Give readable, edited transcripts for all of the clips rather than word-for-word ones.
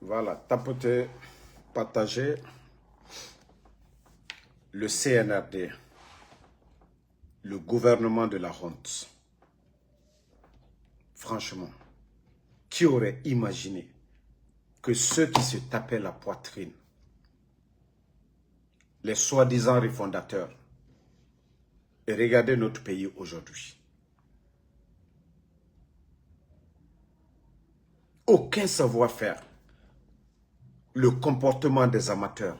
Voilà, tapoter, partager le CNRD, le gouvernement de la honte. Franchement, qui aurait imaginé que ceux qui se tapaient la poitrine, les soi-disant refondateurs, et regardez notre pays aujourd'hui. Aucun savoir-faire. Le comportement des amateurs.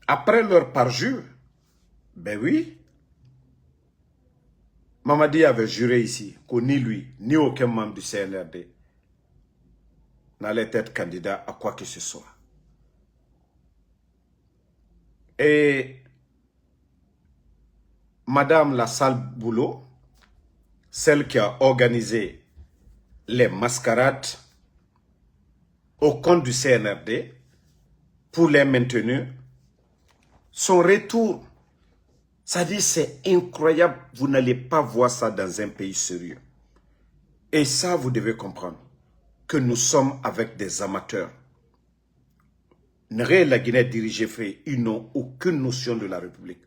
Après leur parjure, ben oui, Mamadi avait juré ici que ni lui, ni aucun membre du CNRD n'allait être candidat à quoi que ce soit. Et Madame Lasalle Boulot, celle qui a organisé les mascarades au compte du CNRD pour les maintenir, son retour, ça dit c'est incroyable, vous n'allez pas voir ça dans un pays sérieux. Et ça, vous devez comprendre que nous sommes avec des amateurs. La Guinée dirigée fait, ils n'ont aucune notion de la République.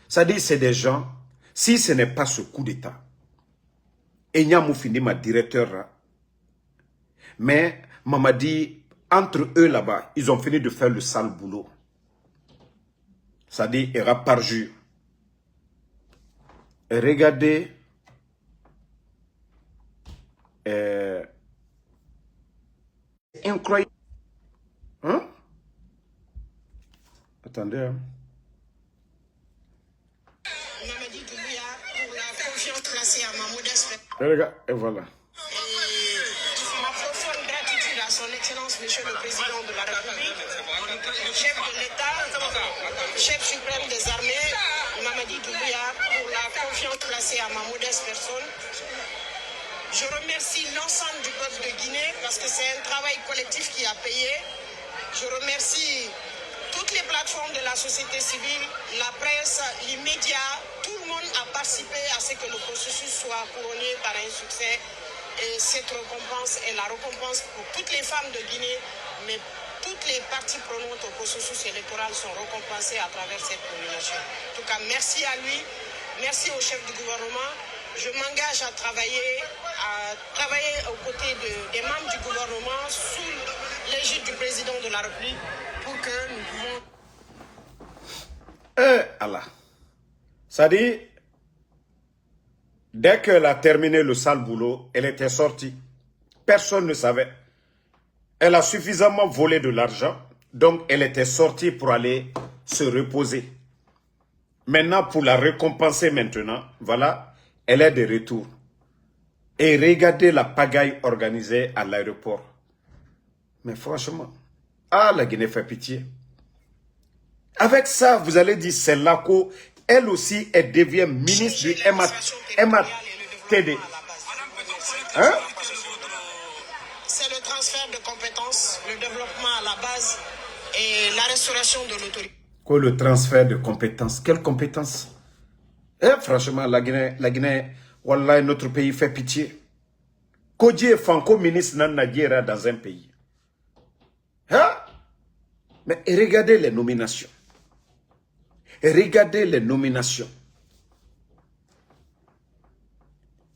Ça dit c'est des gens, si ce n'est pas ce coup d'État, et Moufini, ma directeur, mais Mamadi, entre eux là-bas, ils ont fini de faire le sale boulot. Ça dit, il ira parjure. Et regardez, incroyable. Hein? Attendez. Hein? Mamadi Doumbouya pour la confiance placée à ma modeste. Et regarde, et voilà. Ma profonde gratitude à son Excellence, Monsieur le Président de la République, chef de l'État, chef suprême des armées, Mamadi Doumbouya, pour la confiance placée à ma modeste personne. Je remercie l'ensemble du peuple de Guinée parce que c'est un travail collectif qui a payé. Je remercie toutes les plateformes de la société civile, la presse, les médias. Tout le monde a participé à ce que le processus soit couronné par un succès. Et cette récompense est la récompense pour toutes les femmes de Guinée, mais toutes les parties prenantes au processus électoral sont récompensées à travers cette nomination. En tout cas, merci à lui, merci au chef du gouvernement. Je m'engage à travailler aux côtés des membres du gouvernement sous l'égide du président de la République pour que nous pouvons... Allah. Ça dit, dès qu'elle a terminé le sale boulot, elle était sortie. Personne ne savait. Elle a suffisamment volé de l'argent, donc elle était sortie pour aller se reposer. Maintenant, pour la récompenser maintenant, voilà, elle est de retour. Et regardez la pagaille organisée à l'aéroport. Mais franchement, la Guinée fait pitié. Avec ça, vous allez dire, c'est l'ACO, elle aussi, elle devient ministre du MATD. Hein? C'est le transfert de compétences, le développement à la base et la restauration de l'autorité. Quoi, le transfert de compétences? Quelles compétences? Franchement, la Guinée, wallah, notre pays fait pitié. Kodji est franco-ministre dans un pays. Hein? Mais regardez les nominations. Regardez les nominations.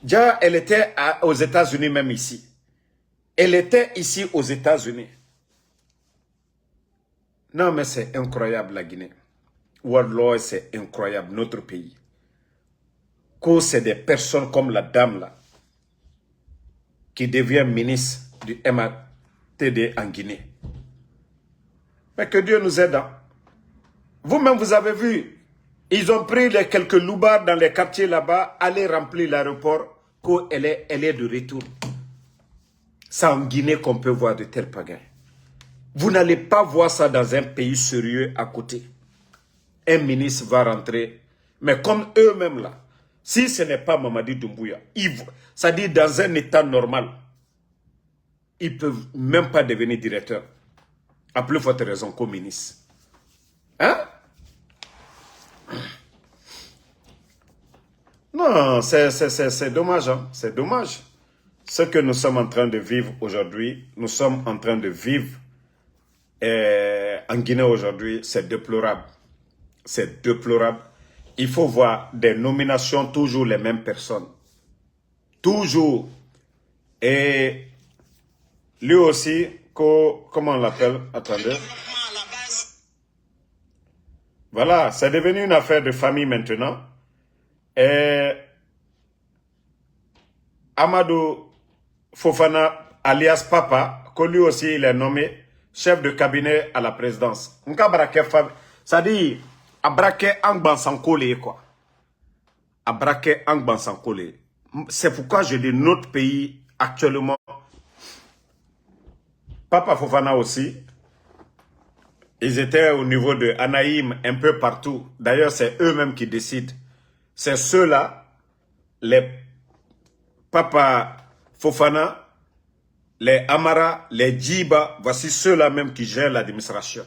Déjà, elle était aux États-Unis, même ici. Elle était ici aux États-Unis. Non, mais c'est incroyable la Guinée. Wallah, c'est incroyable, notre pays. Que c'est des personnes comme la dame là, qui devient ministre du MATD en Guinée. Mais que Dieu nous aide. Hein? Vous-même, vous avez vu, ils ont pris les quelques loubards dans les quartiers là-bas, aller remplir l'aéroport, qu'elle est de retour. C'est en Guinée qu'on peut voir de tels pagailles. Vous n'allez pas voir ça dans un pays sérieux à côté. Un ministre va rentrer, mais comme eux-mêmes là, si ce n'est pas Mamadi Doumbouya, ça dit dans un état normal, ils ne peuvent même pas devenir directeurs. À plus forte raison qu'au ministre. Hein? Non, c'est dommage. Hein? C'est dommage. ce que nous sommes en train de vivre aujourd'hui, nous sommes en train de vivre en Guinée aujourd'hui, c'est déplorable. C'est déplorable. Il faut voir des nominations, toujours les mêmes personnes. Toujours. Et lui aussi, comment on l'appelle? Attendez. Voilà, c'est devenu une affaire de famille maintenant. Et Amadou Fofana, alias Papa, que lui aussi il est nommé chef de cabinet à la présidence. C'est-à-dire, Abrake Angban Sankole, quoi. Abrake Angban Sankole. C'est pourquoi je dis notre pays actuellement. Papa Fofana aussi. Ils étaient au niveau de Anaïm un peu partout. D'ailleurs, c'est eux-mêmes qui décident. C'est ceux-là, les Papa Fofana, les Amara, les Djiba, voici ceux-là même qui gèrent l'administration.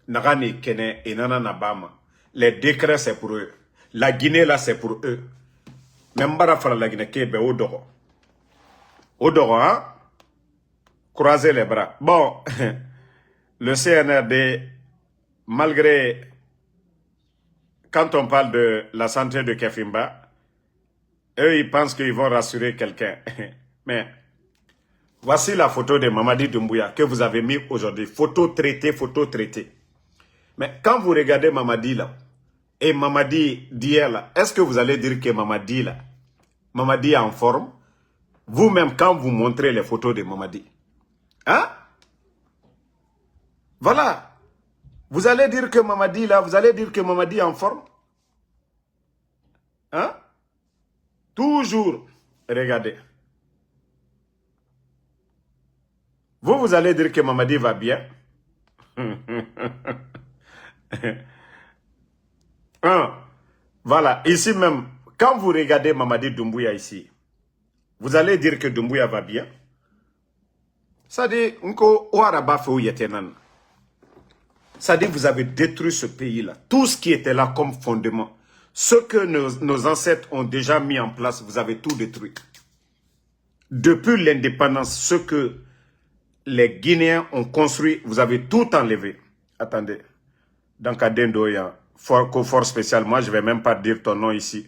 Nagani, Kene et Nana Nabama. Les décrets, c'est pour eux. La Guinée, là, c'est pour eux. Même Barafara, la Guinée, Kébé, Odoro. Odoro, hein? Croisez les bras. Bon, le CNRD, malgré, quand on parle de la santé de Kefimba, eux, ils pensent qu'ils vont rassurer quelqu'un. Mais, voici la photo de Mamadi Doumbouya que vous avez mis aujourd'hui. Photo traitée, photo traitée. Mais quand vous regardez Mamadi là, et Mamadi d'hier là, est-ce que vous allez dire que Mamadi là, Mamadi est en forme? Vous-même, quand vous montrez les photos de Mamadi. Hein? Voilà. Vous allez dire que Mamadi là, vous allez dire que Mamadi est en forme? Hein? Toujours. Regardez. Vous allez dire que Mamadi va bien. Voilà, ici même, quand vous regardez Mamadi Doumbouya ici, vous allez dire que Doumbouya va bien. Ça dit, ça dit, vous avez détruit ce pays-là. Tout ce qui était là comme fondement, ce que nos ancêtres ont déjà mis en place, vous avez tout détruit. Depuis l'indépendance, ce que les Guinéens ont construit, vous avez tout enlevé. Attendez. Dans Kadendoya, force spéciale, moi je ne vais même pas dire ton nom ici.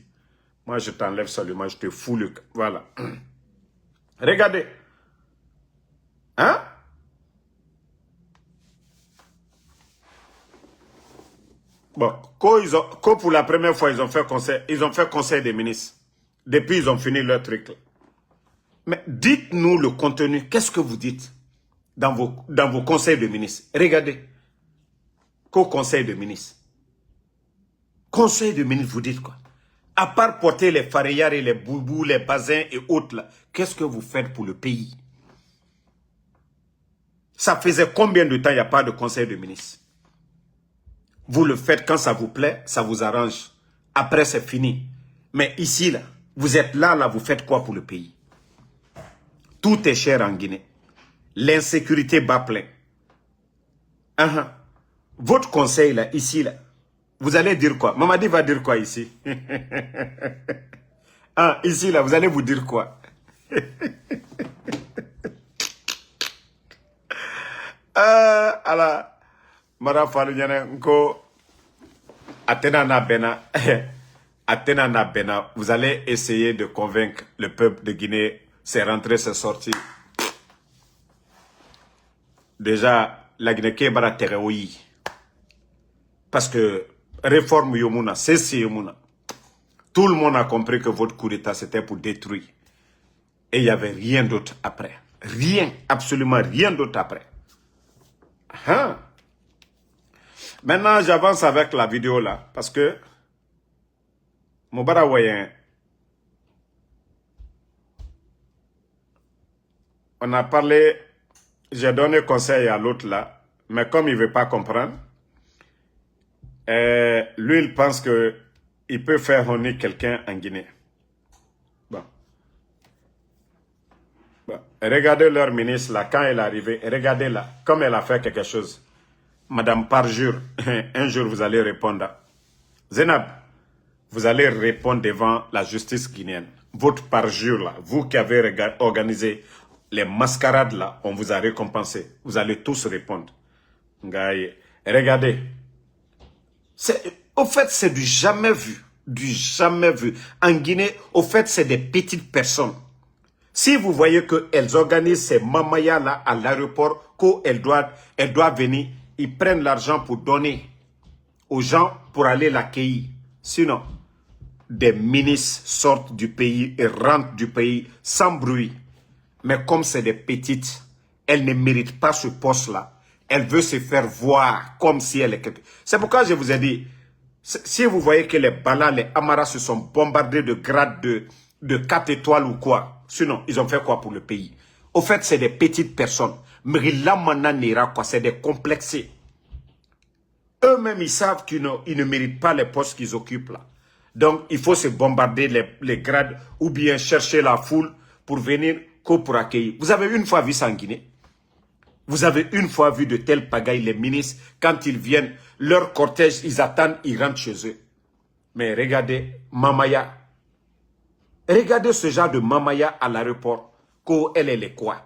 Moi je t'enlève seulement, je te fous le... Voilà. Regardez. Hein? Bon, quand pour la première fois ils ont fait conseil des ministres. Depuis ils ont fini leur truc là. Mais dites-nous le contenu, qu'est-ce que vous dites dans vos conseils de ministres? Regardez. Qu'au conseil de ministres. Conseil de ministres, vous dites quoi? À part porter les farayards et les boubous, les bazins et autres là, qu'est-ce que vous faites pour le pays? Ça faisait combien de temps il n'y a pas de conseil de ministres? Vous le faites quand ça vous plaît, ça vous arrange. Après, c'est fini. Mais ici, là, vous êtes là, vous faites quoi pour le pays? Tout est cher en Guinée. L'insécurité bat plein. Votre conseil, là, ici, là, vous allez dire quoi? Mamadi va dire quoi ici? Ici, là, vous allez vous dire quoi? Alors, Mara Falunyane, Nko, Atena na Bena, Atena na Bena, vous allez essayer de convaincre le peuple de Guinée, c'est rentré, c'est sorti. Déjà, la Guinée qui est bara tereoyi. Parce que réforme Yomuna, c'est Yomuna. Tout le monde a compris que votre coup d'État, c'était pour détruire. Et il n'y avait rien d'autre après. Rien, absolument rien d'autre après. Maintenant, j'avance avec la vidéo là, parce que Moubara Wayen, on a parlé, j'ai donné conseil à l'autre là, mais comme il ne veut pas comprendre, lui il pense que il peut faire honner quelqu'un en Guinée. Bon. Regardez leur ministre là, quand elle est arrivée, regardez là, comme elle a fait quelque chose. Madame Parjure, un jour vous allez répondre. Zénab, vous allez répondre devant la justice guinéenne. votre parjure là, vous qui avez organisé les mascarades là, on vous a récompensé. Vous allez tous répondre. Regardez. Au fait, c'est du jamais vu. Du jamais vu. En Guinée, au fait, c'est des petites personnes. Si vous voyez qu'elles organisent ces mamayas là à l'aéroport, qu'elles doivent venir, ils prennent l'argent pour donner aux gens pour aller l'accueillir. Sinon, des ministres sortent du pays et rentrent du pays sans bruit. Mais comme c'est des petites, elles ne méritent pas ce poste-là. Elle veut se faire voir comme si elle est quelque... C'est pourquoi je vous ai dit, si vous voyez que les Bala, les Amara se sont bombardés de grades de 4 étoiles ou quoi, sinon, ils ont fait quoi pour le pays? Au fait, c'est des petites personnes. Mais là, maintenant, quoi, c'est des complexés. Eux-mêmes, ils savent qu'ils ne méritent pas les postes qu'ils occupent là. Donc, il faut se bombarder les grades ou bien chercher la foule pour venir pour accueillir. Vous avez une fois vu ça en Guinée? Vous avez une fois vu de tels pagailles, les ministres, quand ils viennent, leur cortège, ils attendent, ils rentrent chez eux. Mais regardez, Mamaya. Regardez ce genre de Mamaya à l'aéroport. Elle est quoi?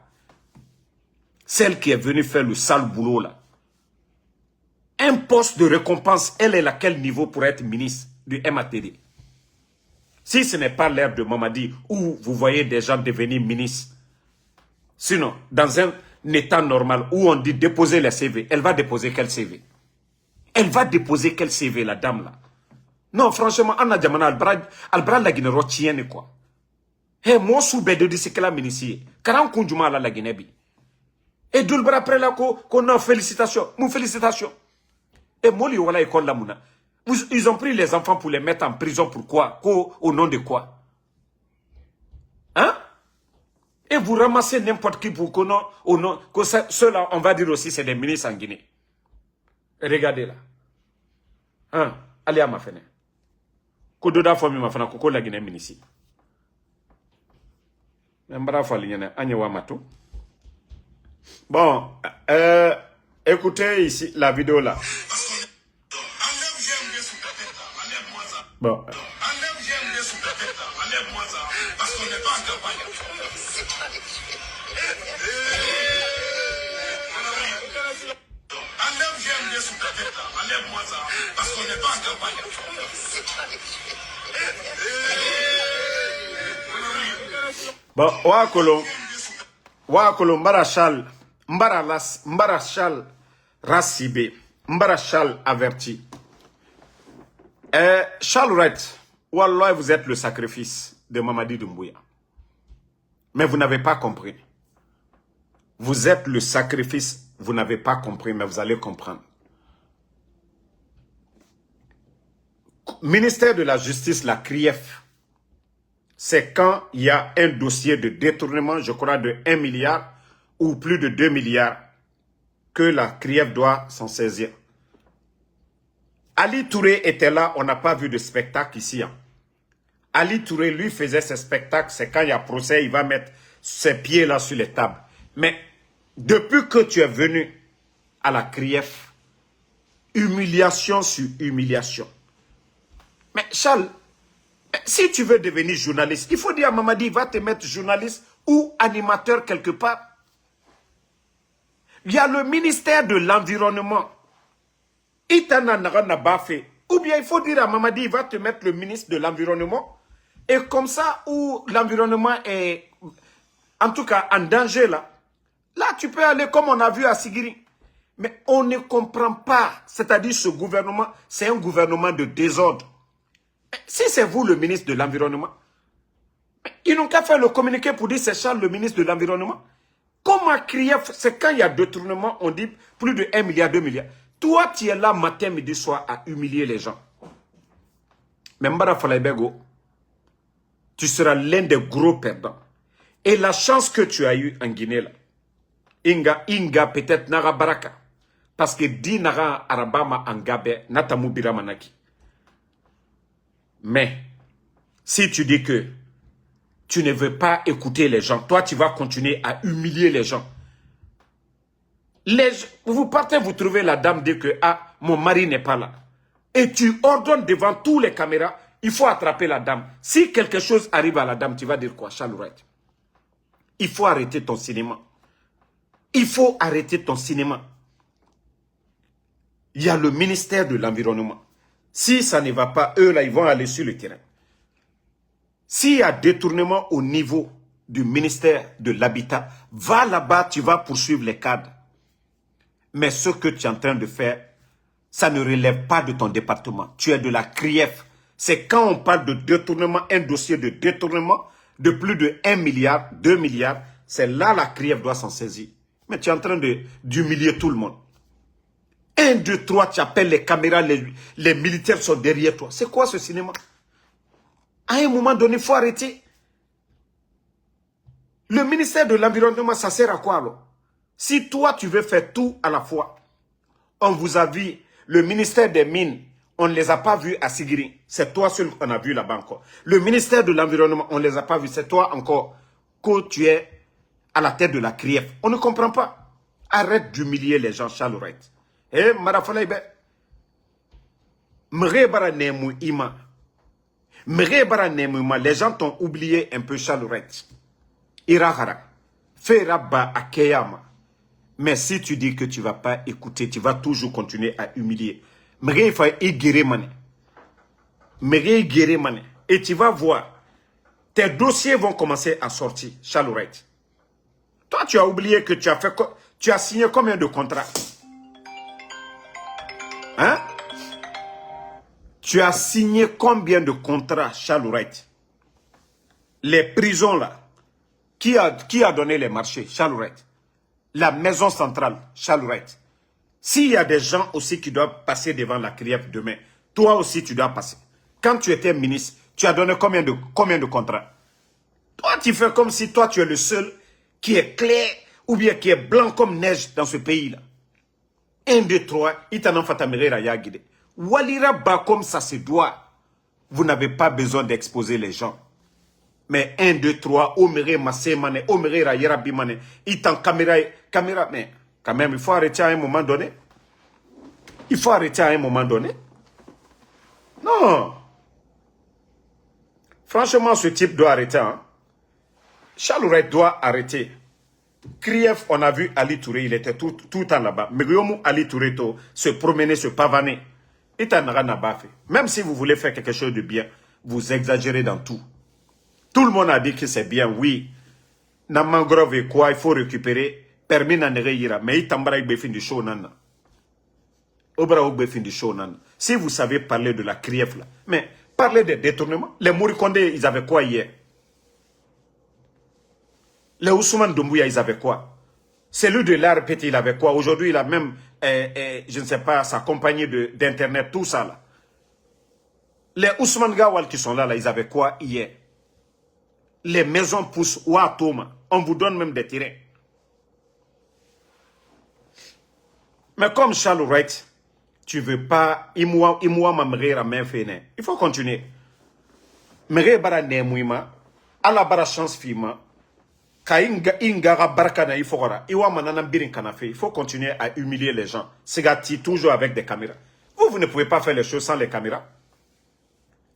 Celle qui est venue faire le sale boulot là. Un poste de récompense, elle est à quel niveau pour être ministre du MATD? Si ce n'est pas l'ère de Mamadi où vous voyez des gens devenir ministres. Sinon, dans un état normal où on dit déposer les CV, elle va déposer quel CV? Elle va déposer quel CV, la dame là? Non, franchement, Anna Diamana, Albra la Guinée rotienne quoi. Hé, moi, soube de dire que la ministre, 40 kunjuma la Guinée bi. Et d'oulbra après là, qu'on a félicitations, nous félicitations. Et moi, voilà école la mouna. Ils ont pris les enfants pour les mettre en prison. Pourquoi? Au nom de quoi? Hein? Et vous ramassez n'importe qui pour qu'on au nom. Ceux-là, on va dire aussi, c'est des ministres en Guinée. Regardez là. Hein? Allez à ma fenêtre. Kododa fomi ma fenêtre, koko la Guinée ministre. Bon, écoutez ici la vidéo là. Bon. Enlève GMD sous ta tête là, enlève-moi ça, parce qu'on n'est pas en campagne. Enlève GMD sous ta tête là, enlève-moi ça, parce qu'on n'est pas en campagne. Bon, Wakolo, Mbarachal Rassibé, Mbarachal averti. Charles Wright, Wallah, vous êtes le sacrifice de Mamadi Doumbouya. Mais vous n'avez pas compris. Vous êtes le sacrifice, vous n'avez pas compris, mais vous allez comprendre. Ministère de la Justice, la CRIEF, c'est quand il y a un dossier de détournement, je crois, de 1 milliard ou plus de 2 milliards, que la CRIEF doit s'en saisir. Ali Touré était là, on n'a pas vu de spectacle ici. Hein. Ali Touré, lui, faisait ses spectacles, c'est quand il y a procès, il va mettre ses pieds là sur les tables. Mais depuis que tu es venu à la CRIEF, humiliation sur humiliation. Mais Charles, si tu veux devenir journaliste, il faut dire à Mamadi, va te mettre journaliste ou animateur quelque part. Il y a le ministère de l'Environnement. Ou bien il faut dire à Mamadi, il va te mettre le ministre de l'Environnement. Et comme ça, où l'environnement est, en tout cas, en danger là, là tu peux aller comme on a vu à Sigiri. Mais on ne comprend pas. C'est-à-dire ce gouvernement, c'est un gouvernement de désordre. Si c'est vous le ministre de l'Environnement, ils n'ont qu'à faire le communiqué pour dire c'est Charles le ministre de l'Environnement. Comment crier, c'est quand il y a détournement, on dit plus de 1 milliard, 2 milliards. Toi, tu es là matin, midi, soir à humilier les gens. Mais Mbara Falaibego, tu seras l'un des gros perdants. Et la chance que tu as eue en Guinée, là, Inga peut-être Nara Baraka. Parce que Di Nara Arabama Angabe, Natamu Biramanaki. Mais, si tu dis que tu ne veux pas écouter les gens, toi, tu vas continuer à humilier les gens. Vous partez, vous trouvez la dame dit que ah, mon mari n'est pas là. Et tu ordonnes devant tous les caméras Il faut attraper la dame. Si quelque chose arrive à la dame, tu vas dire quoi, Chalourette? Il faut arrêter ton cinéma. Il faut arrêter ton cinéma. Il y a le ministère de l'Environnement. Si ça ne va pas, eux là, ils vont aller sur le terrain. S'il y a détournement au niveau du ministère de l'Habitat, va là-bas, tu vas poursuivre les cadres. Mais ce que tu es en train de faire, ça ne relève pas de ton département. Tu es de la CRIEF. C'est quand on parle de détournement, un dossier de détournement de plus de 1 milliard, 2 milliards, c'est là la CRIEF doit s'en saisir. Mais tu es en train d'humilier tout le monde. 1, 2, 3, tu appelles les caméras, les militaires sont derrière toi. C'est quoi ce cinéma? À un moment donné, il faut arrêter. Le ministère de l'Environnement, ça sert à quoi alors? Si toi, tu veux faire tout à la fois, on vous a vu, le ministère des Mines, on ne les a pas vus à Sigiri. C'est toi seul qu'on a vu là-bas encore. Le ministère de l'Environnement, on ne les a pas vus. C'est toi encore que tu es à la tête de la CRIEF. On ne comprend pas. Arrête d'humilier les gens, Chalourette. Eh, Marafalaïbe. Mrebara Nemu Ima. Mrebara Nemu Ima. Les gens t'ont oublié un peu, Chalourette. Irahara. Feraba Akeyama. Mais si tu dis que tu ne vas pas écouter, tu vas toujours continuer à humilier. Et tu vas voir, tes dossiers vont commencer à sortir, Chalourette. Toi, tu as oublié que tu as signé combien de contrats? Hein? Tu as signé combien de contrats, Chalourette? Les prisons là. Qui a donné les marchés, Chalourette? La maison centrale, Chalourette. S'il y a des gens aussi qui doivent passer devant la CRIEF demain, toi aussi tu dois passer. Quand tu étais ministre, tu as donné combien de contrats? Toi, tu fais comme si toi tu es le seul qui est clair ou bien qui est blanc comme neige dans ce pays-là. 1, 2, 3, Itanan Fatamirera Yagide. Walira ba comme ça se doit. Vous n'avez pas besoin d'exposer les gens. Mais 1, 2, 3, Omere Masemane, Omere Rayerabimane, Itan caméra, mais quand même, il faut arrêter à un moment donné. Il faut arrêter à un moment donné. Non. Franchement, ce type doit arrêter. Hein? Chalourette doit arrêter. CRIEF, on a vu Ali Touré, il était tout le temps là-bas. Mais Ali Touré se promener, se pavaner. Même si vous voulez faire quelque chose de bien, vous exagérez dans tout. Tout le monde a dit que c'est bien, oui. Na mangrove et quoi, il faut récupérer. Permis na ira. Mais il t'embra il fin du show nana. Obra ou fin du show nana. Si vous savez parler de la CRIEF là, mais parler des détournements. Les Mourikonde, ils avaient quoi hier? Les Ousmane Doumbouya, ils avaient quoi? Celui de l'ARPT, il avait quoi? Aujourd'hui, il a même, je ne sais pas, sa compagnie d'internet, tout ça là. Les Ousmane Gawal qui sont là, ils avaient quoi hier? Les maisons poussent ou à Toma. On vous donne même des terrains. Mais comme Chalourette, tu ne veux pas, il faut continuer. Mère bara nemouima, à la bara chance fima, ingara barkana ifora, iwa manana birin kanafe, il faut continuer à humilier les gens. Segati toujours avec des caméras. Vous ne pouvez pas faire les choses sans les caméras.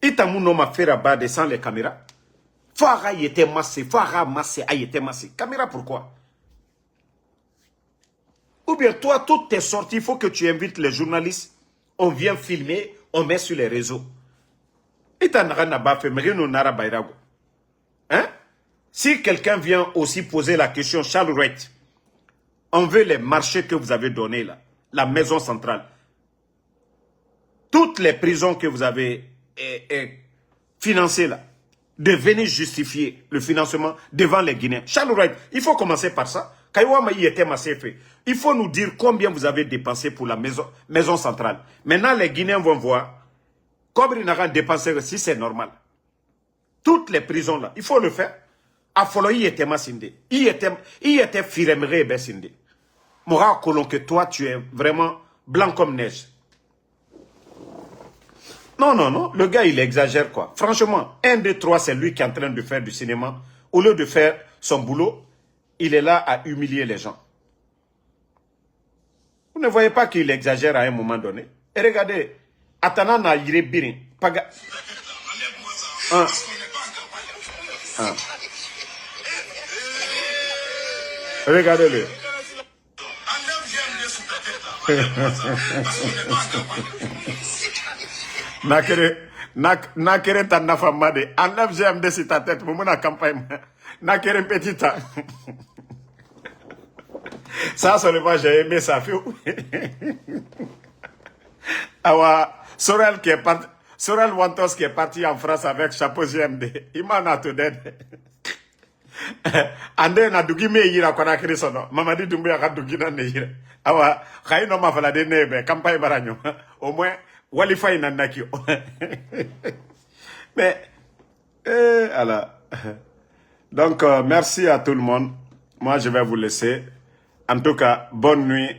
Itamuno ma faire bade sans les caméras. Fara y était massé, Fara massé, a été massé. Caméra pourquoi? Ou bien toi, toutes tes sorties, il faut que tu invites les journalistes. On vient filmer, on met sur les réseaux. Hein? Si quelqu'un vient aussi poser la question, Chalourette, on veut les marchés que vous avez donnés là, la maison centrale. Toutes les prisons que vous avez financées là, de venir justifier le financement devant les Guinéens. Chalourette, il faut commencer par ça. Il faut nous dire combien vous avez dépensé pour la maison centrale. Maintenant, les Guinéens vont voir combien ils ont dépensé si c'est normal. Toutes les prisons là, il faut le faire. Afolo y était massindé. Il était firemere besindé. Mora kolon que toi tu es vraiment blanc comme neige. Non, non, non, le gars il exagère quoi. Franchement, 1, 2, 3, c'est lui qui est en train de faire du cinéma. Au lieu de faire son boulot, il est là à humilier les gens. Vous ne voyez pas qu'il exagère à un moment donné? Et regardez, Atana na yire birin. Paga. Ah. parce qu'on n'est pas en campagne. Ah. Regardez-le. Enlève GMD sur ta tête là. Enlève-moi ça, parce qu'on n'est pas en campagne. Nakere ta nafamade. Enlève GMD sur ta tête. Moumou na campagne. Nakere petita. Ça seulement j'ai aimé ça. Awa, Sorel qui est parti. Sorel Wantos qui est parti en France avec chapeau GMD. Il m'en a tout d'aide. Ande na dugi me yira kwa na krisono. Mamadi Doumbouya ka dugi na ne yira. Awa, khayi no ma fala de nebe. Kampai baranyo. Au moins, walifa ina nakio. Mais, alors. Donc, merci à tout le monde. Moi, je vais vous laisser. En tout cas, bonne nuit.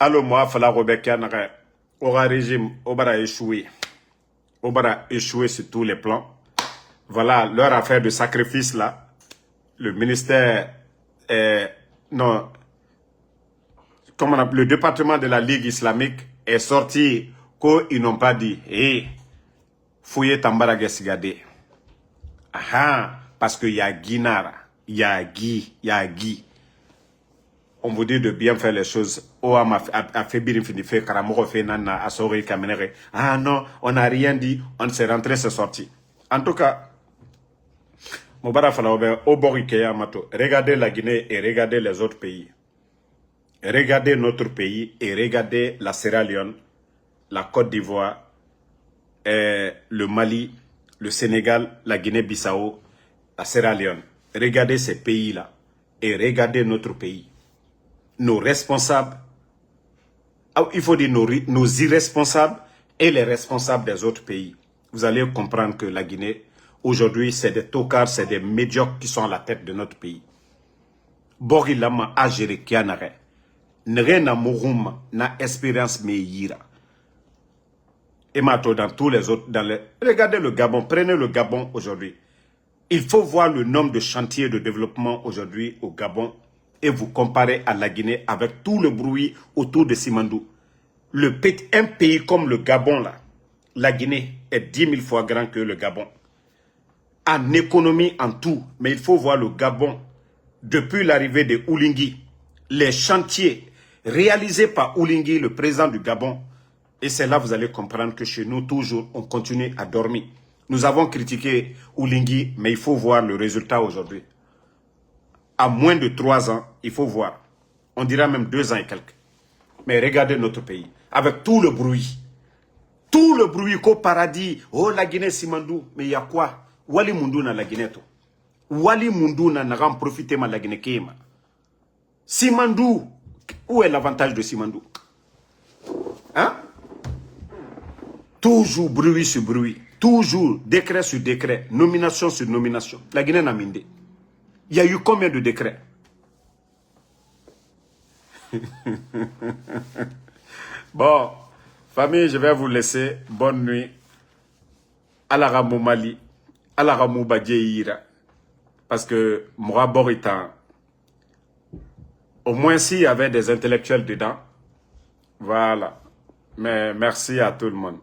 Allo, moi, fala Rebecca naka. Aura régime, Obara échoué. Obara échoué sur tous les plans. Voilà, leur affaire de sacrifice là. Le ministère, non, comment on appelle, le département de la Ligue islamique est sorti qu'ils n'ont pas dit, hé, fouillez Tambara Gessigade. Ah, parce qu'il y a Guinara, il y a Guy, il y a Guy. On vous dit de bien faire les choses. Oh, a fait bien fini, fait Karamoro, fait Nana, a Sori, Kamenere. Ah non, on n'a rien dit, on s'est rentré, c'est sorti. En tout cas, regardez la Guinée et regardez les autres pays. Regardez notre pays et regardez la Sierra Leone, la Côte d'Ivoire, le Mali, le Sénégal, la Guinée-Bissau, la Sierra Leone. Regardez ces pays-là et regardez notre pays. Nos responsables, il faut dire nos irresponsables et les responsables des autres pays. Vous allez comprendre que la Guinée, aujourd'hui, c'est des tocards, c'est des médiocres qui sont à la tête de notre pays. Bori lama agere kianare. Nere na mouruma na espérance meillira. Et maintenant, dans tous les autres, regardez le Gabon, prenez le Gabon aujourd'hui. Il faut voir le nombre de chantiers de développement aujourd'hui au Gabon et vous comparez à la Guinée avec tout le bruit autour de Simandou. Un pays comme le Gabon, là, la Guinée est 10 000 fois grand que le Gabon. En économie, en tout. Mais il faut voir le Gabon. Depuis l'arrivée de Oulingui, les chantiers réalisés par Oulingui, le président du Gabon. Et c'est là que vous allez comprendre que chez nous, toujours, on continue à dormir. Nous avons critiqué Oulingui, mais il faut voir le résultat aujourd'hui. À moins de 3 ans, il faut voir. On dira même 2 ans et quelques. Mais regardez notre pays. Avec tout le bruit. Tout le bruit qu'au paradis. Oh, la Guinée, Simandou. Mais il y a quoi? Wali mundu na la Guinée to. Wali mundu na n'agan profiter ma la Guinée kema. Simandou, où est l'avantage de Simandou? Hein? Toujours bruit sur bruit. Toujours décret sur décret. Nomination sur nomination. La Guinée n'a mindé. Il y a eu combien de décrets? Bon, famille, je vais vous laisser. Bonne nuit. Alaramou Mali. Alaramou Badjeira. Parce que moi, Boritan, au moins s'il y avait des intellectuels dedans, voilà. Mais merci à tout le monde.